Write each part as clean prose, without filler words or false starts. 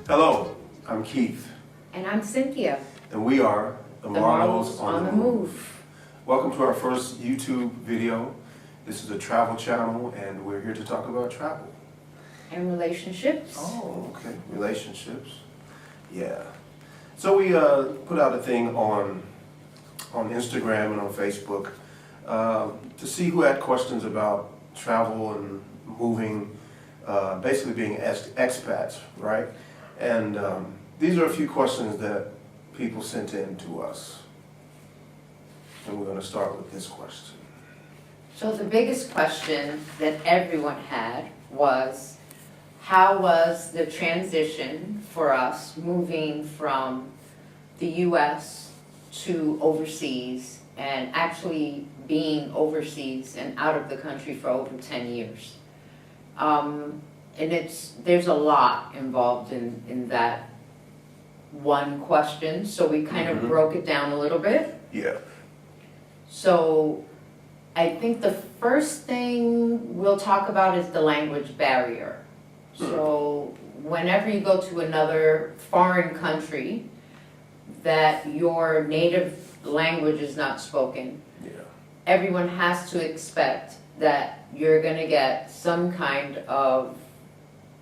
Hello, I'm Keith, And I'm Cynthia, and we are the Marlos on the Move. Welcome to our first YouTube video. This is a travel channel, and we're here to talk about travel. And relationships. Oh, okay, relationships. Yeah. So we put out a thing on Instagram and on Facebook to see who had questions about travel and moving, basically being expats, right? And these are a few questions that people sent in to us. And we're going to start with this question. So the biggest question that everyone had was, how was the transition for us moving from the US to overseas and actually being overseas and out of the country for over 10 years? And there's a lot involved in that one question, so we kind of broke it down a little bit. Yeah. So I think the first thing we'll talk about is the language barrier. So whenever you go to another foreign country that your native language is not spoken, everyone has to expect that you're going to get some kind of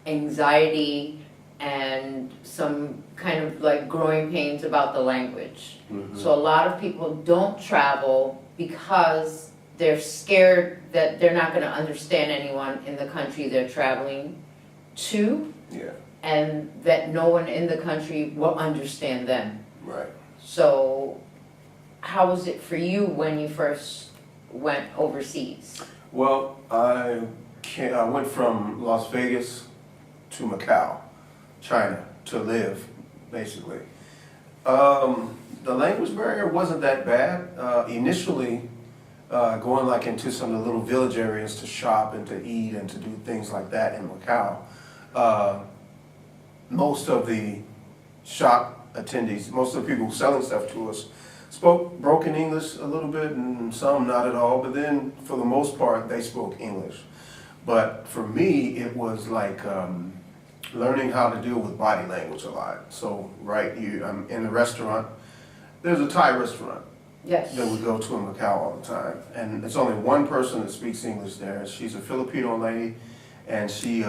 anxiety and some kind of like growing pains about the language. So a lot of people don't travel because they're scared that they're not going to understand anyone in the country they're traveling to, and that no one in the country will understand them. Right. So how was it for you when you first went overseas? Well, I went from Las Vegas to Macau, China, to live, basically. The language barrier wasn't that bad. Initially, going like into some of the little village areas to shop and to eat and to do things like that in Macau, most of the shop attendees, most of the people selling stuff to us, spoke broken English a little bit and some not at all, but then for the most part they spoke English. But for me it was like learning how to deal with body language a lot. So I'm in the restaurant, there's a Thai restaurant that we go to in Macau all the time, and it's only one person that speaks English there. She's a Filipino lady, and she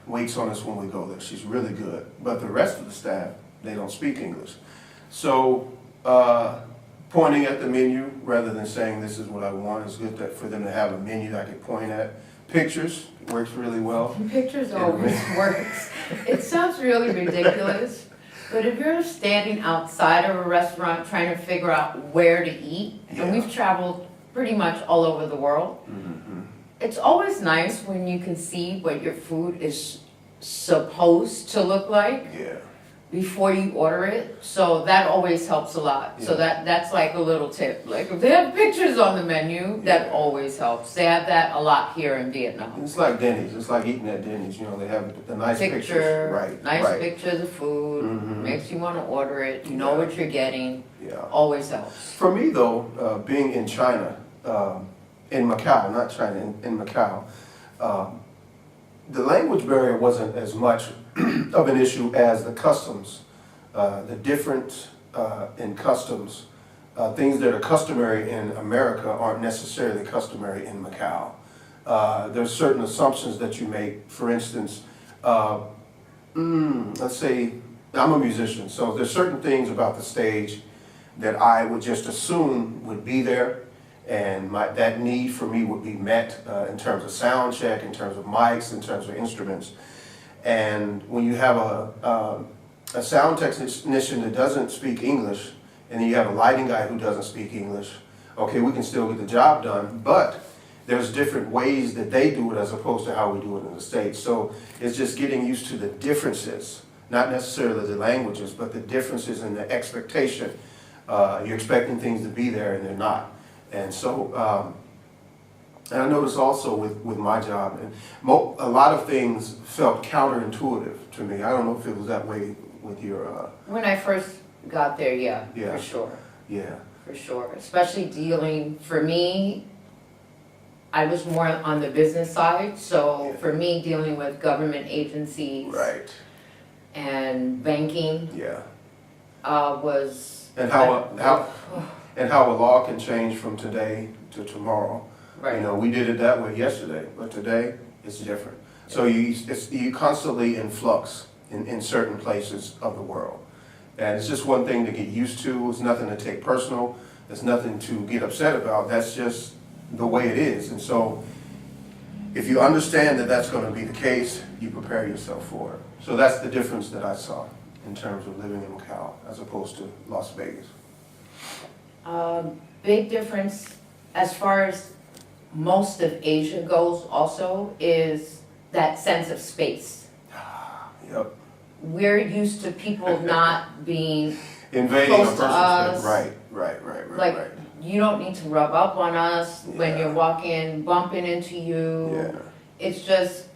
waits on us when we go there. She's really good, but the rest of the staff, they don't speak English. So pointing at the menu rather than saying this is what I want, it's good for them to have a menu that I can point at. Pictures works really well. Pictures always works. It sounds really ridiculous, but if you're standing outside of a restaurant trying to figure out where to eat, and we've traveled pretty much all over the world, it's always nice when you can see what your food is supposed to look like before you order it. So that always helps a lot. So that's like a little tip. Like if they have pictures on the menu, that always helps. They have that a lot here in Vietnam. It's like Denny's. It's like eating at Denny's. You know, they have the nice pictures. Nice pictures of food. Makes you want to order it. You know what you're getting. Always helps. For me though, being in China, in Macau, not China, in Macau, the language barrier wasn't as much of an issue as the customs. The difference in customs, things that are customary in America aren't necessarily customary in Macau. There's certain assumptions that you make. For instance, let's say I'm a musician, so there's certain things about the stage that I would just assume would be there, and that need for me would be met in terms of sound check, in terms of mics, in terms of instruments. And when you have a sound technician that doesn't speak English, and then you have a lighting guy who doesn't speak English, okay, we can still get the job done, but there's different ways that they do it as opposed to how we do it in the States. So it's just getting used to the differences, not necessarily the languages, but the differences in the expectation. You're expecting things to be there and they're not. And so, and I noticed also with my job, and a lot of things felt counterintuitive to me. I don't know if it was that way with your... When I first got there, for sure. Yeah. For sure. Especially dealing, for me, I was more on the business side, so for me dealing with government agencies, and banking Yeah. was. And how a law can change from today to tomorrow. Right. You know, we did it that way yesterday, but today it's different. So you constantly in flux in certain places of the world. And it's just one thing to get used to. It's nothing to take personal. There's nothing to get upset about. That's just the way it is. And so if you understand that that's going to be the case, you prepare yourself for it. So that's the difference that I saw in terms of living in Macau as opposed to Las Vegas. Big difference as far as most of Asia goes also is that sense of space. Yep. We're used to people not being Invading a close person's to us. space. Right. Like, you don't need to rub up on us when Yeah. you're walking, bumping into you. Yeah. It's just,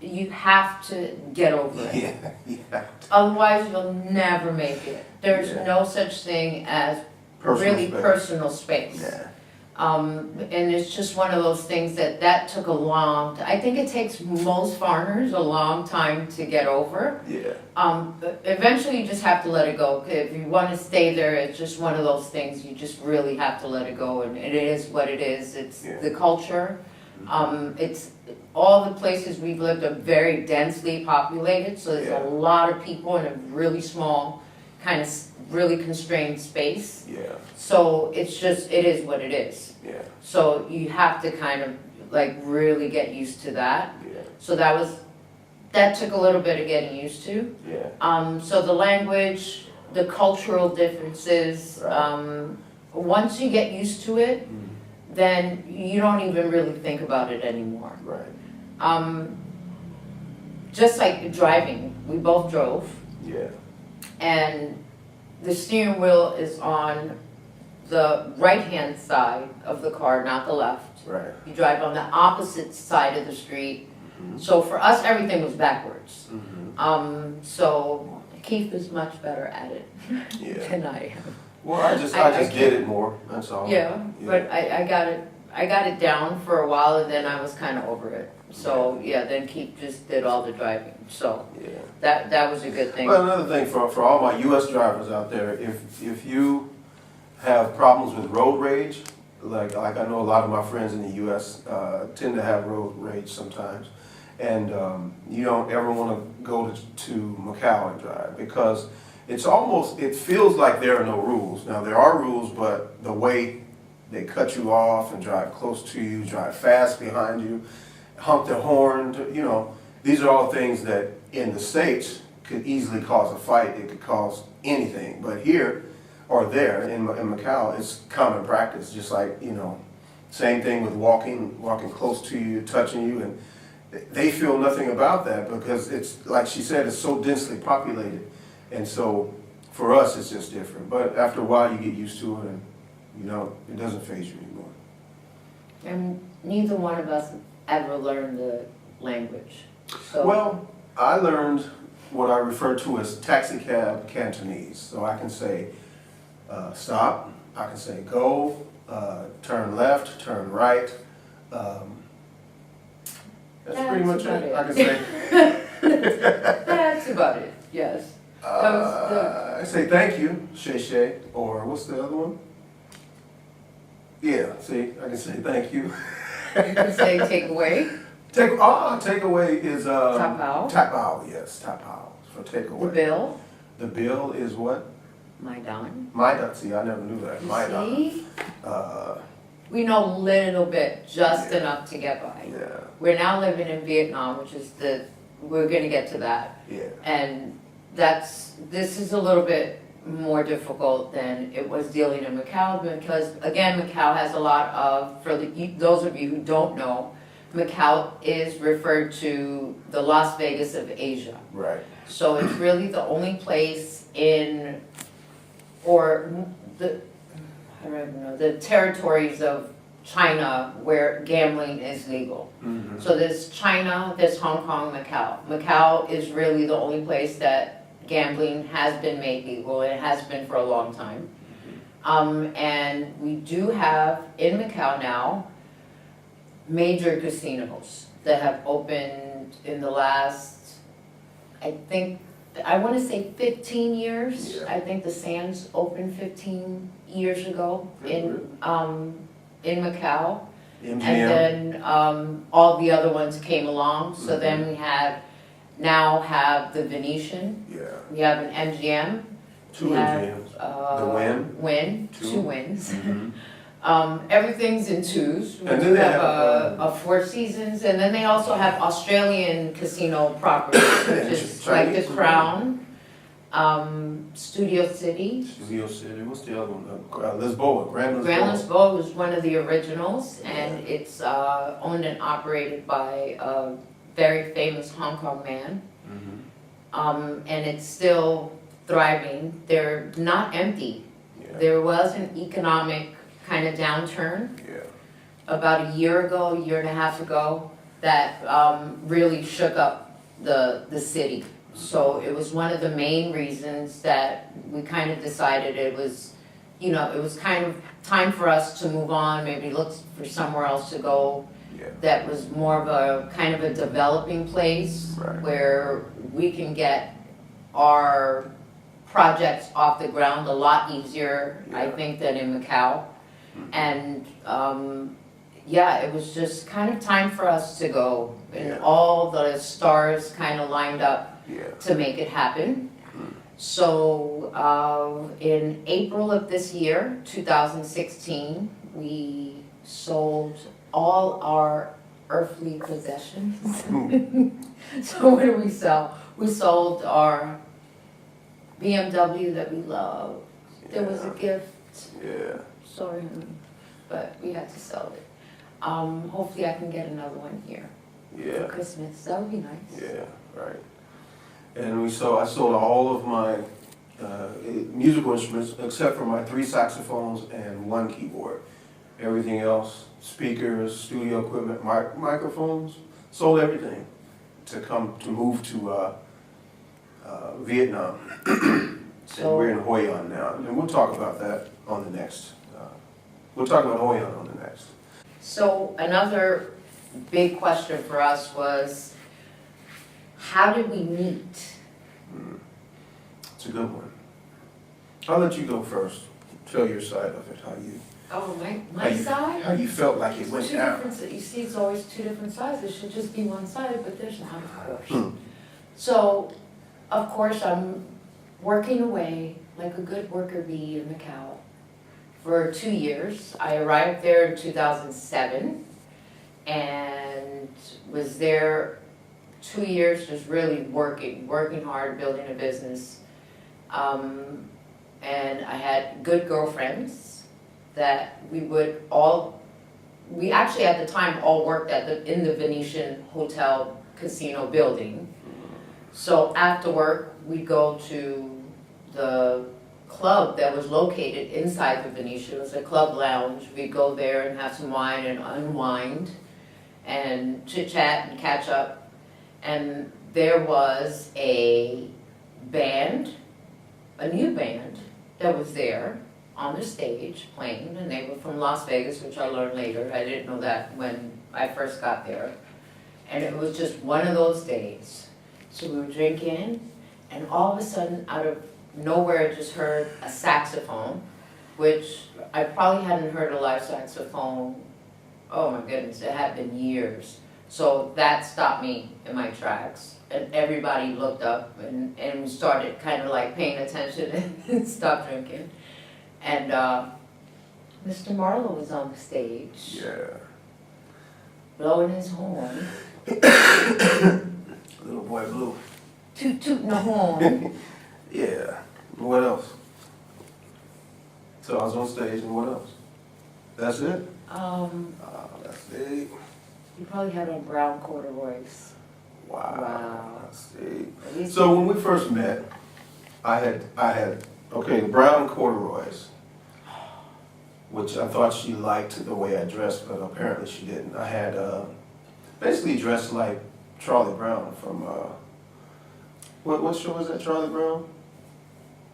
you have to get over it. Yeah. Otherwise, you'll never make it. There's Yeah. no such thing as Personal really space. personal space. Yeah. And it's just one of those things that took a long, I think it takes most foreigners a long time to get over. Yeah. But eventually you just have to let it go. If you want to stay there, it's just one of those things, you just really have to let it go, and it is what it is. It's Yeah. the culture. It's, all the places we've lived are very densely populated, so there's Yeah. a lot of people in a really small, kind of really constrained space. Yeah. So it's just, it is what it is. Yeah. So you have to kind of like really get used to that. Yeah. So that took a little bit of getting used to. Yeah. So the language, the cultural differences, Right. Once you get used to it, then you don't even really think about it anymore. Right. Just like driving, we both drove, Yeah. and the steering wheel is on the right-hand side of the car, not the left. Right. You drive on the opposite side of the street. So for us, everything was backwards. So Keith is much better at it Yeah. than I am. Well, I just I did it more. That's all. Yeah, but I got it down for a while, and then I was kind of over it. So yeah, then Keith just did all the driving. So Yeah. that was a good thing. Well, another thing for all my U.S. drivers out there, if you have problems with road rage, like I know a lot of my friends in the U.S. Tend to have road rage sometimes, and you don't ever want to go to Macau and drive because it feels like there are no rules. Now there are rules, but the way they cut you off and drive close to you, drive fast behind you, honk their horn, these are all things that in the States could easily cause a fight. It could cause anything. But here or there in Macau, it's common practice. Just like, same thing with walking close to you, touching you. And they feel nothing about that because it's, like she said, it's so densely populated. And so for us, it's just different. But after a while, you get used to it and, it doesn't faze you anymore. And neither one of us ever learned the language. So Well, I learned what I refer to as taxi cab Cantonese. So I can say stop, I can say go, turn left, turn right. That's pretty much about it. it. I can say, that's about it, yes. I say thank you, shay shay, or what's the other one? Yeah, see, I can say thank you. You can say take away, Takeaway is Tapao. Tapao, yes, tapao for takeaway. the bill, The bill is what? Maidan. Maidan. See, I never knew that. You Maidan. see? Uh, We know a little bit, just enough to get by. yeah, We're now living in Vietnam, which is we're gonna get to that. yeah, And this is a little bit more difficult than it was dealing in Macau, because again, Macau has a lot of, those of you who don't know, Macau is referred to the Las Vegas of Asia. right. So it's really the only place the territories of China where gambling is legal. Mm-hmm. So there's China, there's Hong Kong, Macau. Macau is really the only place that gambling has been made legal, and it has been for a long time. And we do have in Macau now major casinos that have opened in the last, I think I wanna say 15 years. Yeah. I think the Sands opened 15 years ago in Macau. And MGM, then, all the other ones came along, so then we now have the Venetian, yeah, we have an MGM. two we have, MGMs, the Wynn. Wynn, Two. 2 wins. Mhm. Everything's in 2s. We And do then they have have, a Four Seasons, and then they also have Australian casino properties, which is like the Chinese. Crown, Studio City. Studio City, what's the other one? Lisboa, Grand Lisboa. Grand Lisboa was one of the originals, and it's owned and operated by a very famous Hong Kong man. Mhm. And it's still thriving. They're not empty. Yeah, There was an economic kind of downturn yeah, about a year and a half ago, that really shook up the city. So it was one of the main reasons that we kind of decided it was, it was kind of time for us to move on, maybe look for somewhere else to go yeah, that was more of a kind of a developing place Right. where we can get our projects off the ground a lot easier, I Yeah. think, than in Macau. Mhm. And it was just kind of time for us to go, and Yeah. all the stars kind of lined up yeah. to make it happen. So in April of this year, 2016, we sold all our earthly possessions. So what did we sell? We sold our BMW that we love. There was a gift, Yeah, sorry, honey, but we had to sell it. Hopefully I can get another one here for yeah, Christmas. That would be nice. yeah, right. And I sold all of my musical instruments except for my 3 saxophones and 1 keyboard. Everything else, speakers, studio equipment, microphones, sold everything to move to Vietnam. And we're in Hoi An now, and we'll talk about that on the next. We'll talk about Hoi An on the next. So another big question for us was, how did we meet? It's a good one. I'll let you go first. Tell your side of it, how Oh, my side? how you felt like it went Two down. different, you see, it's always 2 different sides. It should just be one side, but there's not, of course. Hmm. So, of course, I'm working away like a good worker bee in Macau for 2 years. I arrived there in 2007 and was there 2 years just really working hard, building a business. And I had good girlfriends that we actually at the time all worked in the Venetian Hotel Casino building. So after work, we'd go to the club that was located inside the Venetian. It was a club lounge. We'd go there and have some wine and unwind and chit chat and catch up. And there was a band, a new band that was there on the stage playing, and they were from Las Vegas, which I learned later. I didn't know that when I first got there. And it was just one of those days. So we were drinking, and all of a sudden, out of nowhere, I just heard a saxophone, which I probably hadn't heard a live saxophone, oh my goodness, it had been years. So that stopped me in my tracks, and everybody looked up and we started kind of like paying attention and stopped drinking. And Mr. Marlowe was on the stage, Yeah. blowing his horn, Little boy blue. tooting the horn. Yeah. What else? So I was on stage, and what else? That's it? That's it. You probably had on brown corduroys. Wow. Wow. That's it. At least So when we first met, I had the brown corduroys, which I thought she liked the way I dressed, but apparently she didn't. I had basically dressed like Charlie Brown from what show was that? Charlie Brown?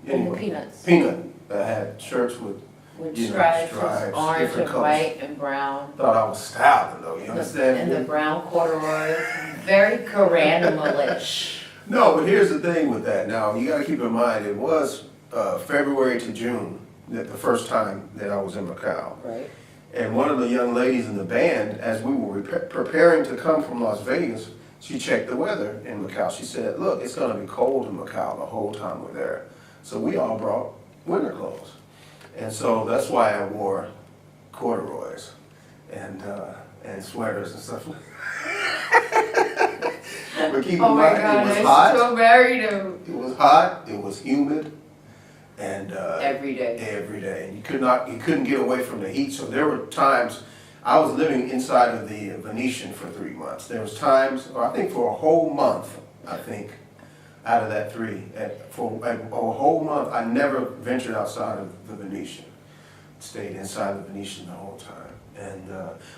And the Peanuts. Peanut. I had shirts with With you know, stripes, stripes, orange different and colors. white and brown. Thought I was styling though. You understand? And the brown corduroys, very Caranimalish. No, but here's the thing with that. Now, you gotta keep in mind, it was February to June, that the first time that I was in Macau. Right. And one of the young ladies in the band, as we were preparing to come from Las Vegas, she checked the weather in Macau. She said, look, it's gonna be cold in Macau the whole time we're there. So we all brought winter clothes. And so that's why I wore corduroys and sweaters and stuff like that. But keep in Oh my mind, God, it was I'm hot. so married to It was hot, it was humid, and every day. every day. And you couldn't get away from the heat. So there were times, I was living inside of the Venetian for 3 months. There was times, or I think for a whole month, I think, out of that for a whole month, I never ventured outside of the Venetian. Stayed inside the Venetian the whole time. And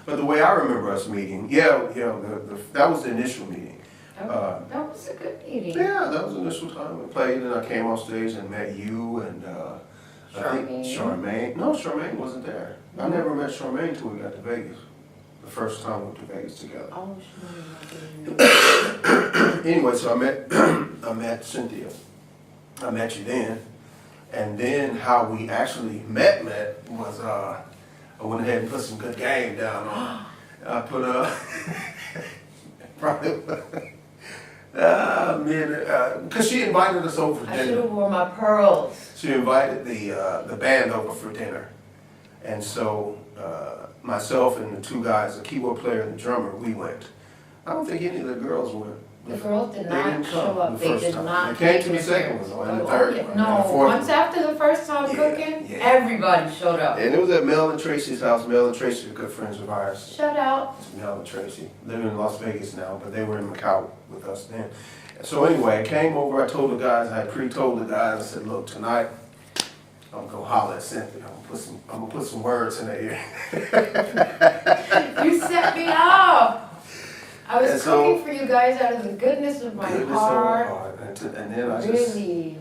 but the way I remember us meeting, that was the initial meeting. That was a good meeting. Yeah, that was the initial time we played, and I came on stage and met you and I think Charmaine. No, Charmaine wasn't there. I never met Charmaine until we got to Vegas. The first time we went to Vegas together. Oh, sure. Anyway, so I met Cynthia. I met you then. And then how we actually met was I went ahead and put some good game down on. I put probably because she invited us over for I should dinner. have worn my pearls. She invited the band over for dinner, and so myself and the two guys, the keyboard player and the drummer, we went. I don't think any of the girls went. The girls did They not didn't show come up. the They first did time. not. They came to make the an second appearance. one, and the Oh, third yeah. one, and No, the fourth once after the first time Yeah, cooking, yeah. everybody showed up. And it was at Mel and Tracy's house. Mel and Tracy are good friends of ours. Shout out. It's Mel and Tracy. Living in Las Vegas now, but they were in Macau with us then. So anyway, I came over, I told the guys, I pre-told the guys, I said, look, tonight, I'm gonna go holler at Cynthia. I'm gonna put some words in her ear. You set me up. I was And so- cooking for you guys out of the goodness of my Goodness of heart. her heart. And then I just, Really.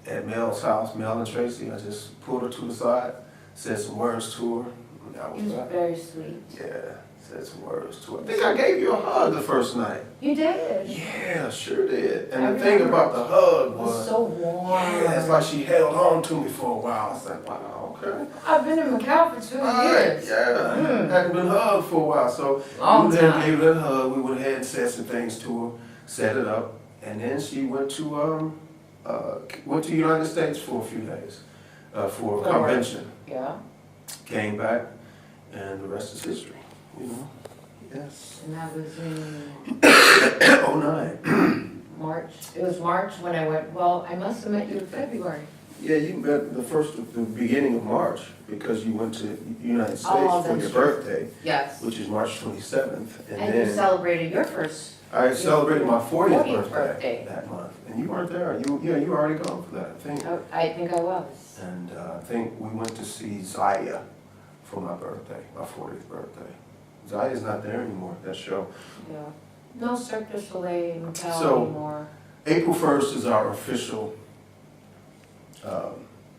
at Mel's house, Mel and Tracy, I just pulled her to the side, said some words to her, and that It was was that. very sweet. Yeah, said some words to her. I think I gave you a hug the first night. You did. Yeah, sure did. And I the thing remember. about the hug It was was, so warm. yeah, it's like she held on to me for a while. I was like, wow, okay. I've been in Macau for 2 All right, years. yeah, hadn't been hugged for a while, so Long we then time. gave her a hug. We went ahead and said some things to her, set it up, and then she went to United States for a few days for a For work. convention. Yeah. Came back, and the rest is history. You know, yes. And that was in 09. March. It was March when I went, well, I must have met you in February. Yeah, you met the beginning of March because you went to the United States Oh, for that's your true. birthday, Yes. which is March 27th, And and you then celebrated your first. I celebrated my 40th 40th birthday birthday. that month, and you weren't there. You were already gone for that, I think. I think I was. And I think we went to see Zaya for my birthday, my 40th birthday. Zaya's not there anymore at that show. Yeah. No Cirque du Soleil in Macau So- anymore. April 1st is our official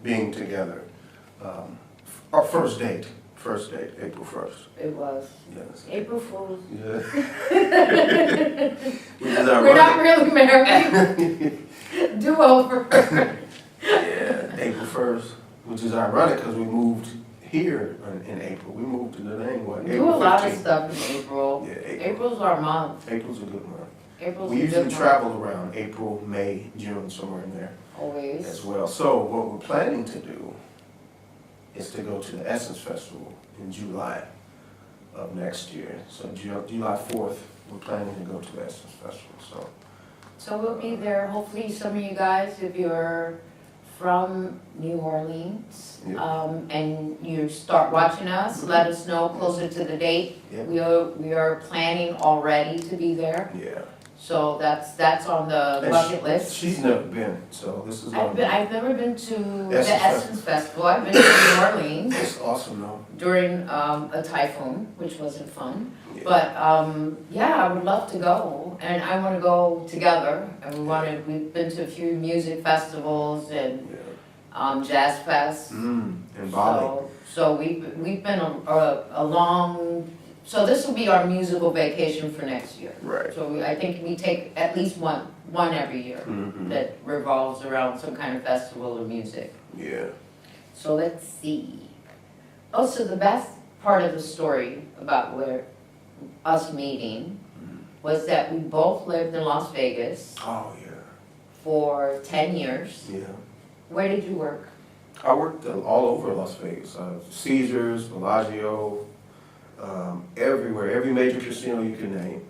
being together. Our first date, April 1st. It was. Yes. April Fool's. Yeah. Which is We're not ironic. really married. Do over. Yeah, April 1st, which is ironic because we moved here in April. We moved to the name, what, We do April a lot of 15th. stuff in April. Yeah, April. April's our month. April's a good month. April's We a usually good month. travel around April, May, June, somewhere in there Always. as well. So what we're planning to do is to go to the Essence Festival in July of next year. So July 4th, we're planning to go to the Essence Festival, So we'll be there, hopefully some of you guys, if you're from New Orleans, Yeah. and you start watching us, let us know closer to the date. Yeah. We are planning already to be there, yeah. so that's on the And bucket list. She's never been, so this is gonna be, I've never been to the Essence Essence Festival, I've been to New Orleans it's awesome though. during a typhoon, which wasn't fun. Yeah. But, yeah, I would love to go, and I wanna go together, and we've been to a few music festivals and, Yeah. Jazz Fest. In Bali. So we've been a long So this will be our musical vacation for next year. Right. So I think we take at least one every year Mm-hmm. that revolves around some kind of festival of music. Yeah. So let's see. Oh, so the best part of the story about us meeting was that we both lived in Las Vegas Oh, yeah. for 10 years. Yeah. Where did you work? I worked all over Las Vegas. Caesars, Bellagio, everywhere, every major casino you can name.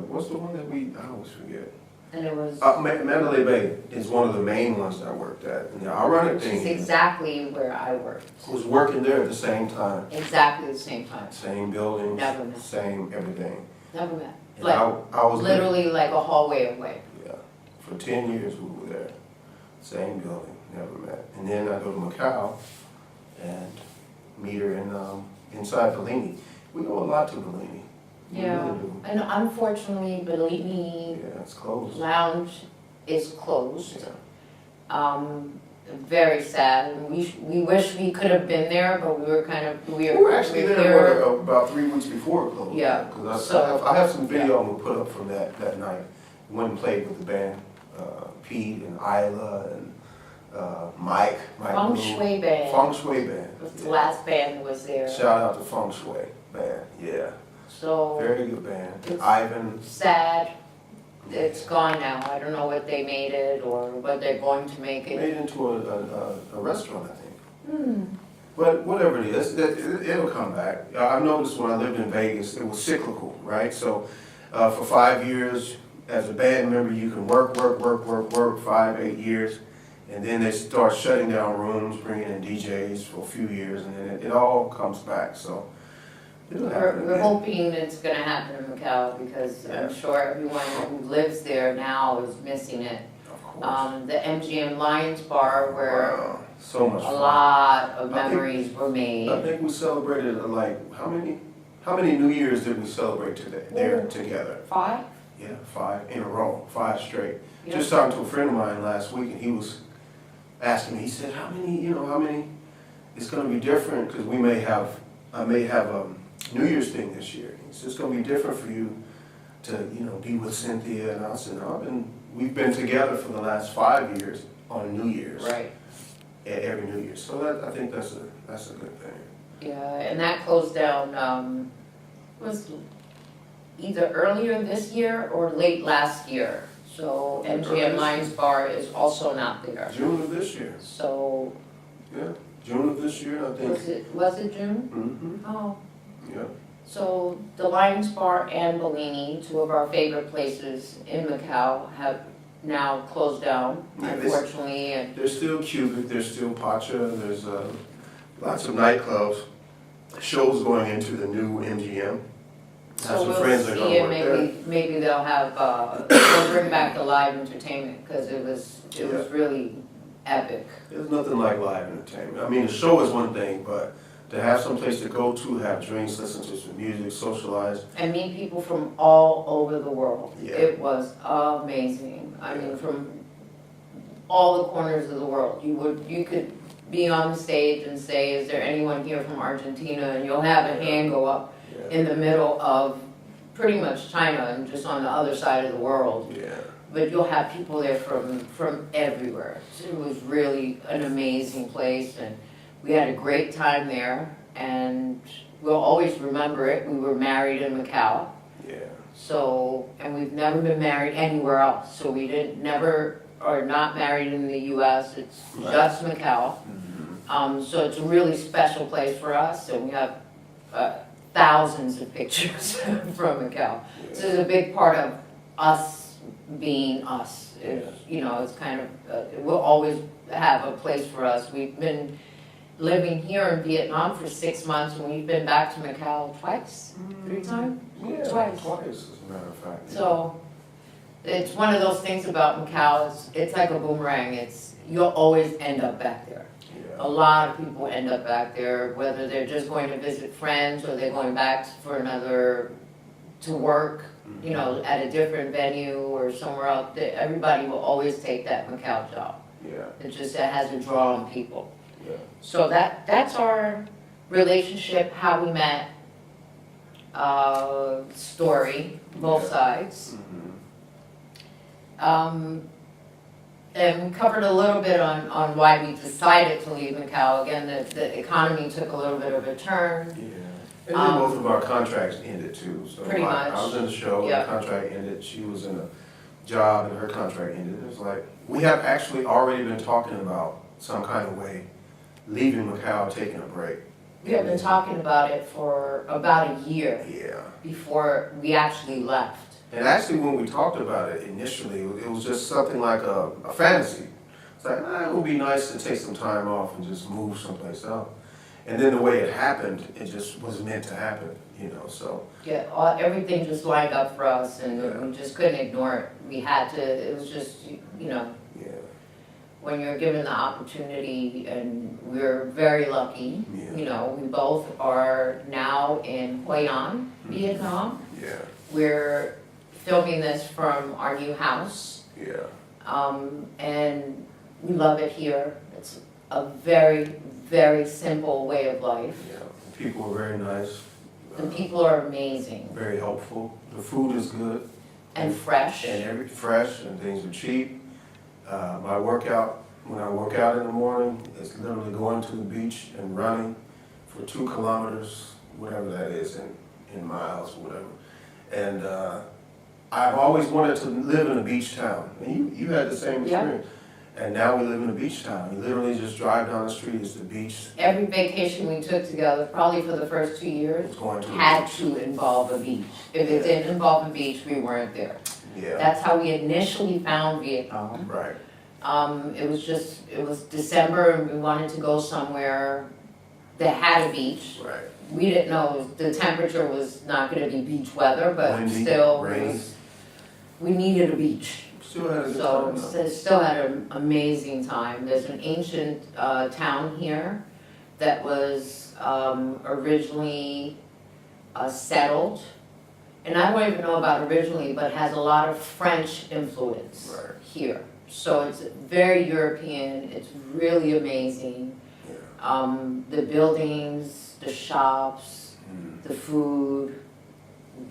What's the one that I always forget? And it was, Mandalay Bay is one of the main ones that I worked at. And the ironic which is thing is, exactly where I worked. I was working there at the same time. Exactly the same time. Same buildings, Never met. same everything. Never met. And Like, I was literally like a hallway away. Yeah, for 10 years we were there. Same building, never met. And then I go to Macau and meet her inside Bellini. We go a lot to Bellini. We Yeah, really do. and unfortunately, Bellini Yeah, it's closed. Lounge is closed. Yeah. Very sad. And we wish we could have been there, but we were We were actually we're there here. about 3 weeks before it closed. Yeah, Because so- I have some video I'm gonna put up from that night. Went and played with the band, Pete and Isla and Mike. Feng Blue. Shui Band Feng Shui Band. was the Yeah. last band that was there. Shout out to Feng Shui Band, yeah. So Very good band. It's- Ivan. sad. It's gone now. I don't know what they made it or what they're going to make Made it. into a restaurant, I think. Hmm. But whatever it is, it'll come back. I've noticed when I lived in Vegas, it was cyclical, right? So for 5 years, as a band member, you can work, 5, 8 years. And then they start shutting down rooms, bringing in DJs for a few years, and then it all comes back. So it'll happen We're again. hoping it's gonna happen in Macau because Yeah. I'm sure everyone who lives there now is missing it. Of course. The MGM Lions Bar where Wow, so much a fun. lot of I think- memories were I made. think we celebrated how many New Years did we celebrate today there together? 5? Yeah, 5 in a row, 5 straight. Yeah. Just talking to a friend of mine last week, and he was asking me. He said, "How many? It's going to be different because I may have a New Year's thing this year. It's just going to be different for you to be with Cynthia and us." And we've been together for the last 5 years on New Year's, Right. every New Year. So I think that's a good thing. Yeah, and that closed down, was either earlier this year or late last year. So MGM Lions Bar is also not there. June of this year. So, Yeah, June of this year, I think. was it June? Mm-hmm. Oh, Yeah. so the Lions Bar and Bellini, two of our favorite places in Macau, have now closed down, Yeah, unfortunately. And There's still Cubic, there's still Pacha, there's lots of nightclubs, shows going into the new MGM. Have so some we'll friends that are see, gonna and work there. maybe they'll have, they'll bring back the live entertainment, because it was really epic. There's nothing like live entertainment. I mean, the show is one thing, but to have some place to go to, have drinks, listen to some music, socialize. And meet people from all over the world. Yeah. It was amazing. I mean, from all the corners of the world. You could be on the stage and say, "Is there anyone here from Argentina?" And you'll have a hand go up Yeah. in the middle of pretty much China and just on the other side of the world. Yeah. But you'll have people there from everywhere. So it was really an amazing place, and we had a great time there, and we'll always remember it. We were married in Macau, Yeah. so, and we've never been married anywhere else. So we never are not married in the US, it's Right. just Macau. Mm-hmm. So it's a really special place for us, and we have thousands of pictures from Macau. So it's a big part of us being us. It's kind of, we'll always have a place for us. We've been living here in Vietnam for 6 months, and we've been back to Macau twice, 3 times. Yeah, Twice. as a matter of fact. So it's one of those things about Macau, it's like a boomerang. You'll always end up back there. Yeah. A lot of people end up back there, whether they're just going to visit friends or they're going back to work, at a different venue or somewhere else. Everybody will always take that Macau job. Yeah. It has a draw on people. Yeah. So that's our relationship, how we met. story, both Yeah. sides. Mhm. And we covered a little bit on why we decided to leave Macau. Again, the economy took a little bit of a turn. Yeah. And then both of our contracts ended too. So Pretty much. I was in the show, Yeah. the contract ended, she was in a job and her contract ended. It was like, we have actually already been talking about some kind of way, leaving Macau, taking a break. We have been talking about it for about a year Yeah. before we actually left. And actually, when we talked about it initially, it was just something like a fantasy. It's like, it would be nice to take some time off and just move someplace else. And then the way it happened, it just was meant to happen, so. Yeah, everything just lined up for us, and Yeah. we just couldn't ignore it. We had to, it was just, Yeah. when you're given the opportunity, and we're very lucky. Yeah. We both are now in Hoi An, Vietnam. Yeah. We're filming this from our new house, Yeah. and we love it here. It's a very, very simple way of life. Yeah. People are very nice. The people are amazing Very helpful. The food is good. and fresh. And fresh, and things are cheap. My workout, when I work out in the morning, is literally going to the beach and running for 2 kilometers, whatever that is in miles, whatever. And I've always wanted to live in a beach town. And you had the same Yeah. experience. And now we live in a beach town. You literally just drive down the street, it's the beach. Every vacation we took together, probably for the first 2 years, It's going to the had beach. to involve a beach. If it didn't involve a beach, we weren't there. Yeah, That's how we initially found Vietnam. right. It was December, and we wanted to go somewhere that had a beach. Right. We didn't know the temperature was not gonna be beach weather, but Windy, still, rainy. we needed a beach. Still had a good So, time, though. still had an amazing time. There's an ancient town here that was originally settled. And I don't even know about originally, but has a lot of French influence Right. here. So it's very European, it's really amazing. Yeah. The buildings, the shops, the food,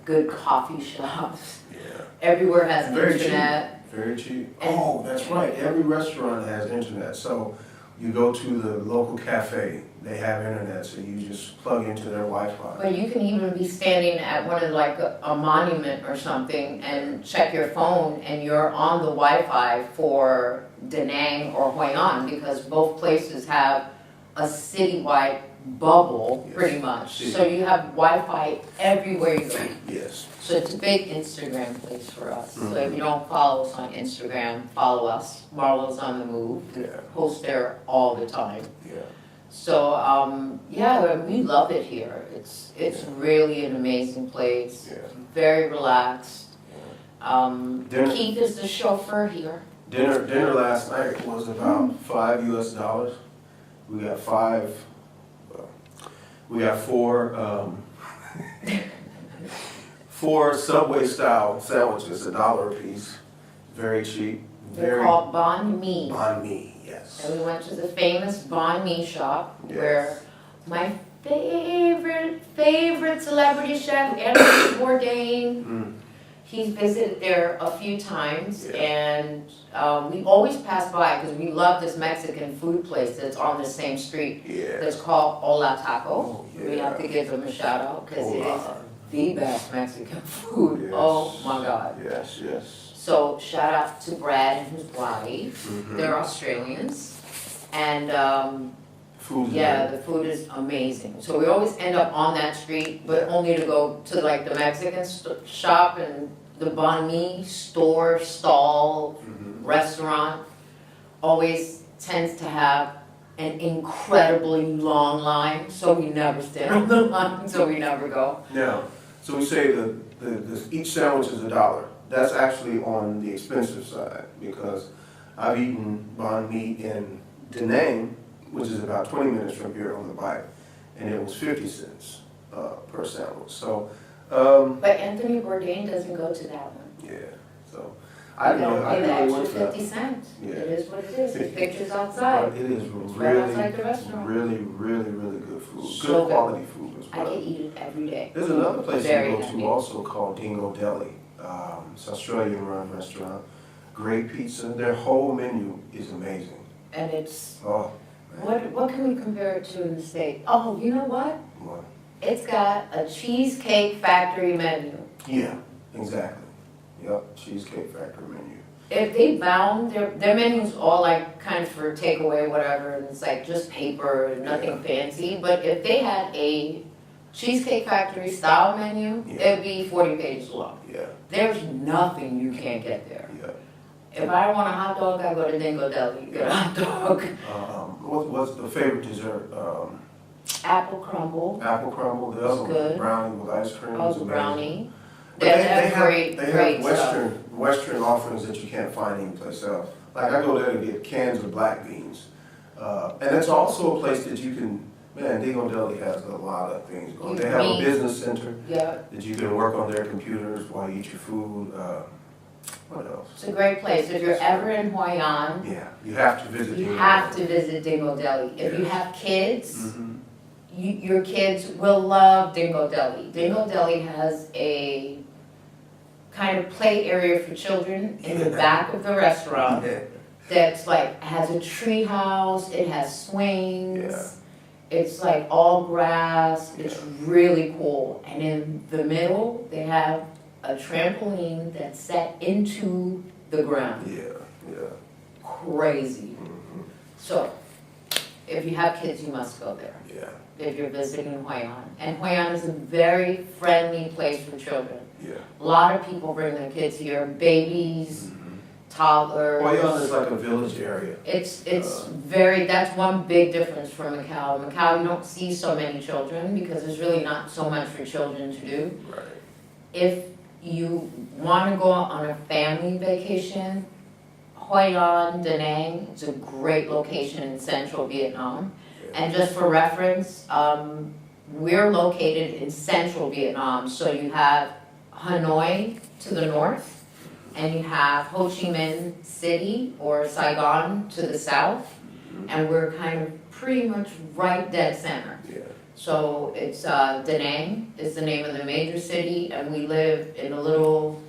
good coffee shops. Yeah. Everywhere has Very cheap. internet. Very cheap. And- Oh, that's right. Every restaurant has internet. So you go to the local cafe, they have internet, so you just plug into their Wi-Fi. But you can even be standing at one of like a monument or something and check your phone, and you're on the Wi-Fi for Da Nang or Hoi An, because both places have a citywide bubble, Yes. pretty much. Yeah. So you have Wi-Fi everywhere you go. Yes. So it's a big Instagram place for us. So if Mhm. you don't follow us on Instagram, follow us. Marlos on the Move. We Yeah. post there all the time. Yeah. So, yeah, we love it here. It's really an amazing place. Yeah. Very relaxed. Dinner- Keith is the chauffeur here. Dinner last night was about $5 US. We got four Subway style sandwiches, $1 a piece. Very cheap. They're called banh mi. Banh mi, yes. And we went to the famous banh mi shop Yes. where my favorite celebrity chef, Anthony Bourdain, Mm. he's visited there a few times, Yeah. and we always pass by because we love this Mexican food place that's on the same street. Yeah. It's called Hola Taco. Oh, We have to yeah. give them a shout out because it is Hola. the best Mexican food. Yes. Oh my God. Yes, yes. So shout out to Brad and his wife. Mhm. They're Australians. And Food's yeah, good. the food is amazing. So we always end up on that street, but only to go to like the Mexican shop and the banh mi store, stall, Mhm. restaurant. Always tends to have an incredibly long line, so we never stand on the line, so we never go. Now, so we say each sandwich is $1. That's actually on the expensive side, because I've eaten banh mi in Da Nang, which is about 20 minutes from here on the bike, and it was 50 cents per sandwich. So, But Anthony Bourdain doesn't go to that one. yeah. So I You know, gotta I pay the know extra what's that. 50 cents. Yeah. It is what it is. The picture's But outside. it is right outside the restaurant. really good food. So Good good. quality food as I well. could eat it every day. There's another place you Very go happy. to also called Dingo Deli. It's an Australian run restaurant. Great pizza. Their whole menu is amazing. And it's, Oh, man. what can we compare it to in the States? Oh, you know what? What? It's got a Cheesecake Factory menu. Yeah, exactly. Yep, Cheesecake Factory menu. If they bound, their menu's all like kind of for takeaway, whatever, and it's like just paper, nothing fancy. But if they had a Cheesecake Factory style menu, Yeah. it'd be 40 pages long. Yeah, There's nothing you can't get there. yeah. If I want a hot dog, I go to Dingo Deli, get a hot dog. What's the favorite dessert? Apple crumble, Apple crumble. The other one, Good. brownie with ice cream. oh, is the amazing. brownie. But They have great, they great have stuff. Western offerings that you can't find anyplace else. Like I go there to get cans of black beans. And it's also a place that you can, man, Dingo Deli has a lot of things going. They have a Meat. business center Yeah, that you can work on their computers while you eat your food. What else? it's a great place. If you're ever in Hoi An, Yeah, you have to visit. you Dingo have Deli. to visit Dingo Deli. If you Yes. have kids, Mhm. your kids will love Dingo Deli. Dingo Deli has a kind of play area for children in the back of the restaurant Yeah. that's like, has a tree house, it has Yeah. swings. It's like all grass, it's really cool. And in the middle, they have a trampoline that's set into the ground. Yeah, yeah. Crazy. Mhm. So, if you have kids, you must go there. Yeah, If you're visiting Hoi An. And Hoi An is a very friendly place for children. yeah. A lot of people bring their kids here, babies, Mhm. toddlers. Hoi An is like a village area. It's very, that's one big difference from Macau. In Macau, you don't see so many children because there's really not so much for children to do. Right. If you want to go on a family vacation, Hoi An, Da Nang, it's a great location in central Vietnam. And just for reference, we're located in central Vietnam, so you have Hanoi to the north, and you have Ho Chi Minh City or Saigon to the south, and we're kind of pretty much right dead center. Yeah. So it's Da Nang is the name of the major city, and we live in a little,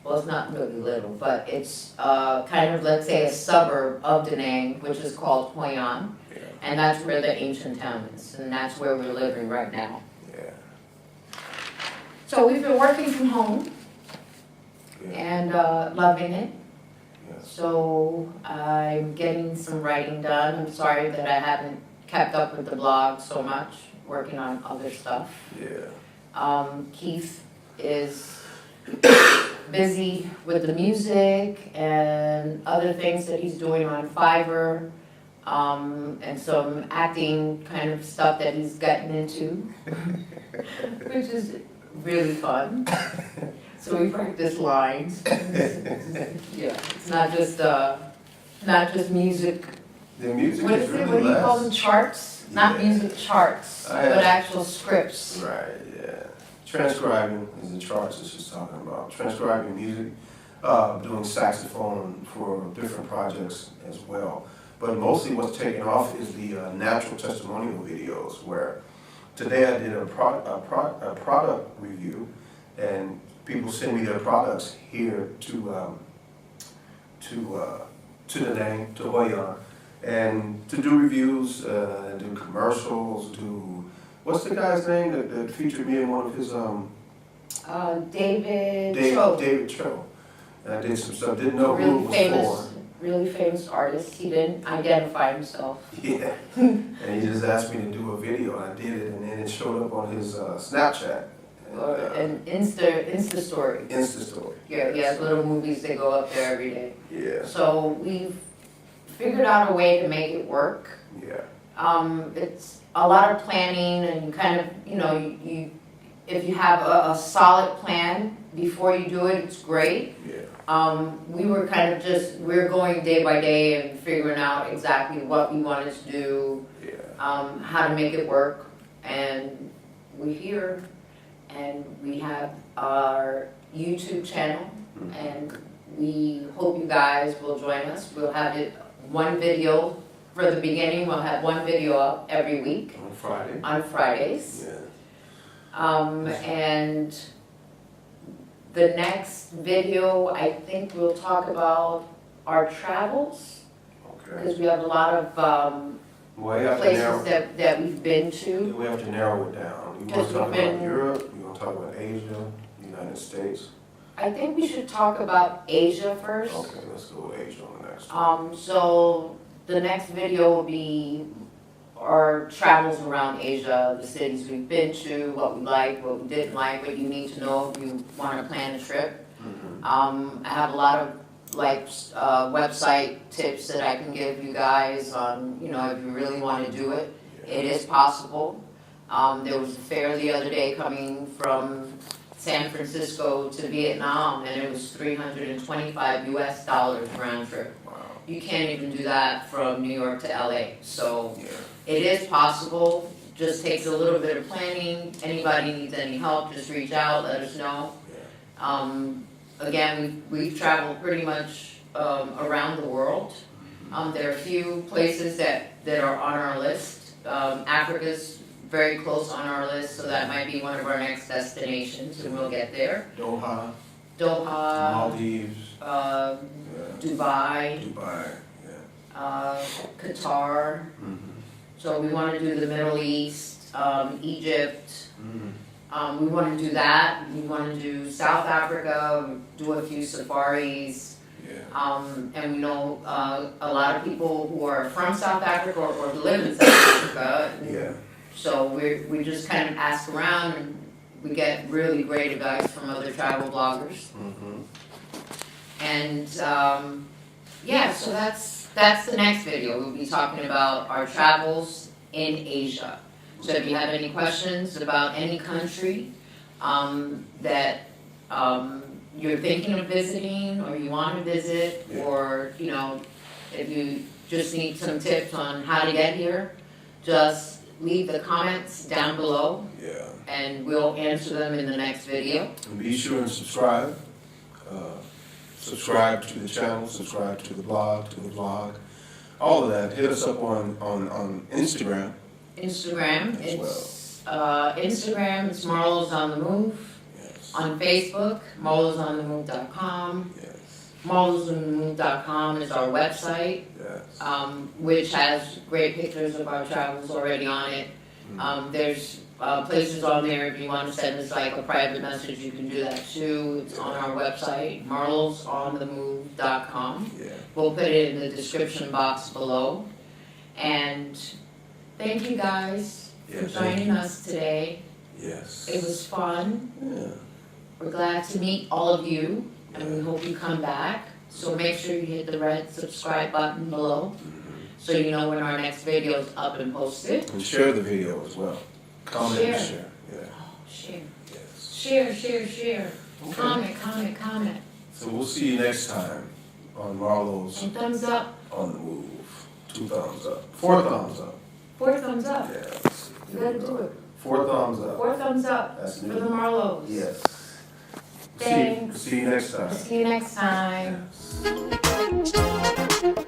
well, it's not really little, but it's kind of, let's say, a suburb of Da Nang, which is called Hoi An. Yeah. And that's where the ancient town is, and that's where we're living right now. Yeah. So we've been working from home Yeah. and loving it. Yes. So I'm getting some writing done. I'm sorry that I haven't kept up with the blog so much, working on other stuff. Yeah. Keith is busy with the music and other things that he's doing on Fiverr. And some acting kind of stuff that he's gotten into, which is really fun. So we practice lines. Yeah, it's not just music. The music What is is it? really What do you call less. them? Charts? Not Yeah. music charts, I have- but actual scripts. Right, yeah. Transcribing is the charts that she's talking about. Transcribing music, doing saxophone for different projects as well. But mostly what's taken off is the natural testimonial videos, where today I did a product review, and people send me their products here to Da Nang, to Hoi An, and to do reviews, do commercials, do, what's the guy's name that featured me in one of his, David Cho, David Cho. And I did some stuff, didn't know who it was really famous artist. He didn't identify himself. for. Yeah, and he just asked me to do a video, and I did it, and then it showed up on his Snapchat. Or an Insta story. Insta story. Yeah, he has little movies that go up there every day. Yeah, So we've figured out a way to make it work. yeah, It's a lot of planning and kind of, you if you have a solid plan before you do it, it's great. yeah, We were kind of we're going day by day and figuring out exactly what we wanted to do, yeah. how to make it work, and we're here. And we have our YouTube channel, and we hope you guys will join us. We'll have it one video for the beginning. We'll have one video up every week On Friday? on Fridays. Yeah. And the next video, I think we'll talk about our travels, Okay. because we have a lot of Well, you have to places narrow, that we've been to. we have to narrow it down. You want Because to talk we've been- about Europe, you want to talk about Asia, United States? I think we should talk about Asia first. Okay, let's go with Asia on the next one. So the next video will be our travels around Asia, the cities we've been to, what we liked, what we didn't like, what you need to know if you want to plan a trip. I have a lot of website tips that I can give you guys on, if you really want to do it. It is possible. There was a fair the other day coming from San Francisco to Vietnam, and it was $325 US round trip. Wow. You can't even do that from New York to LA. So Yeah. it is possible, just takes a little bit of planning. Anybody needs any help, just reach out, let us know. Yeah. Again, we've traveled pretty much around the world. There are a few places that are on our list. Africa's very close on our list, so that might be one of our next destinations, and we'll get there. Doha, Doha, Maldives, yeah. Dubai, Dubai, yeah. Qatar. So we want to do the Middle East, Egypt. We want to do that. We want to do South Africa, do a few safaris. Yeah. And we know a lot of people who are from South Africa or live in South Africa. Yeah. So we just kind of ask around, and we get really great advice from other travel bloggers. And yeah, so that's the next video. We'll be talking about our travels in Asia. So if you have any questions about any country that you're thinking of visiting, or you want to visit, Yeah. or if you just need some tips on how to get here, just leave the comments down below, Yeah. and we'll answer them in the next video. And be sure and subscribe. Subscribe to the channel, subscribe to the blog, to the vlog. All of that. Hit us up on Instagram. Instagram, As Instagram, it's Marlos on the Move. Yes. On Facebook, marlosonthemove.com. Yes. marlosonthemove.com is our website, Yes. which has great pictures of our travels already on it. There's places on there if you want to send us like a private message, you can do that too. It's on our website, marlosonthemove.com. Yeah. We'll put it in the description box below. And thank you guys Yeah, for thank joining us today. Yes. It was fun. Yeah. We're glad to meet all of you, and we hope you come back. So make sure you hit the red subscribe button below, so you know when our next video is up and posted. And share the video as well. Comment and share. Yeah. Oh, share. Yes. Share. Okay. Comment. So we'll see you next time on Marlo's And thumbs up. On the Move. 2 thumbs up. 4 thumbs up. 4 thumbs up. Yeah. Let's see. You gotta do it. 4 thumbs up. 4 thumbs up That's for me. the Marlos. Yes. Thanks. See you next time. See you next time. Yes.